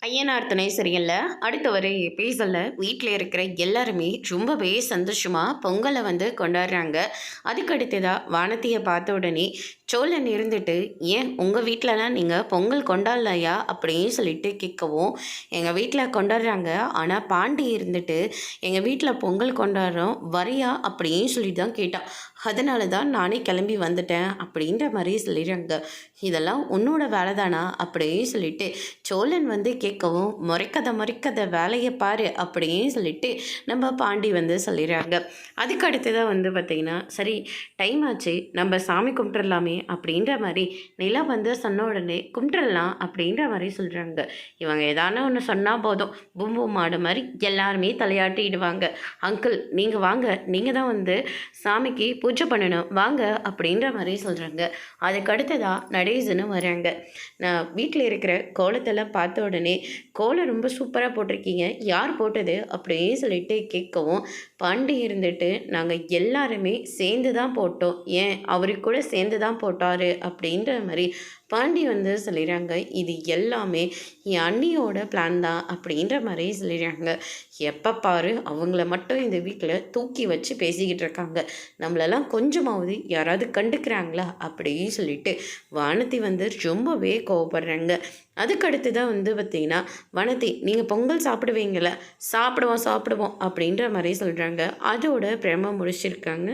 ஐயனார் துணை சரியில்ல. அடுத்த ஒரு எபிசோட்ல வீட்டில் இருக்கிற எல்லாருமே ரொம்பவே சந்தோஷமா பொங்கலை கொண்டாடுறாங்க. அதுக்கு அடுத்ததா வானதியை பார்த்த உடனே சோழன் இருந்துட்டு, ஏன் உங்கள் வீட்டிலலாம் நீங்கள் பொங்கல் கொண்டாடலையா அப்படின்னு சொல்லிட்டு கேட்கவும், எங்கள் வீட்டில் கொண்டாடுறாங்க, ஆனால் பாண்டி இருந்துட்டு எங்கள் வீட்டில் பொங்கல் கொண்டாடுறோம் வரியா அப்படின்னு சொல்லி தான் கேட்டான். அதனால தான் நானே கிளம்பி வந்துட்டேன் அப்படின்ற மாதிரி சொல்லிடுறாங்க. இதெல்லாம் உன்னோட வேலை தானா அப்படின்னு சொல்லிட்டு சோழன் கேட்கவும், முறைக்கதை வேலையை பாரு அப்படின்னு சொல்லிட்டு நம்ம பாண்டி சொல்லிடுறாங்க. அதுக்கு அடுத்ததாக பார்த்திங்கன்னா, சரி டைம் ஆச்சு, நம்ம சாமி கும்பிட்டுடலாமே அப்படின்ற மாதிரி நிலா சொன்ன உடனே கும்பிட்டுடலாம் அப்படின்ற மாதிரி சொல்கிறாங்க. இவங்க ஏதான ஒன்று சொன்னால் போதும், பூம்பு மாடு மாதிரி எல்லாருமே தலையாட்டிடுவாங்க. அங்கிள் நீங்கள் வாங்க, நீங்கள் தான் சாமிக்கு பூஜை பண்ணணும் வாங்க அப்படின்ற மாதிரி சொல்கிறாங்க. அதுக்கு அடுத்ததாக நடேசன்னு வராங்க. நான் வீட்டில் இருக்கிற கோலத்தெல்லாம் பார்த்த உடனே, கோலம் ரொம்ப சூப்பராக போட்டிருக்கீங்க, யார் போட்டது அப்படின்னு சொல்லிட்டு கேட்கவும், பாண்டி இருந்துட்டு நாங்கள் எல்லாருமே சேர்ந்து தான் போட்டோம், ஏன் அவருக்கு கூட சேர்ந்து தான் போட்டார் அப்படின்ற மாதிரி பாண்டி சொல்லிடுறாங்க. இது எல்லாமே என் அண்ணியோட பிளான் தான் அப்படின்ற மாதிரி சொல்லிடுறாங்க. எப்போ பாரு அவங்கள மட்டும் இந்த வீட்டில் தூக்கி வச்சு பேசிக்கிட்டு இருக்காங்க, நம்மளெல்லாம் கொஞ்சமாவது யாராவது கண்டுக்கிறாங்களா அப்படின்னு சொல்லிட்டு வானதி ரொம்பவே கோவப்படுறாங்க. அதுக்கடுத்து தான் பார்த்திங்கன்னா, வனதி நீங்கள் பொங்கல் சாப்பிடுவீங்கள, சாப்பிடுவோம் அப்படின்ற மாதிரி சொல்கிறாங்க. அதோட பிரம முடிச்சிருக்காங்க.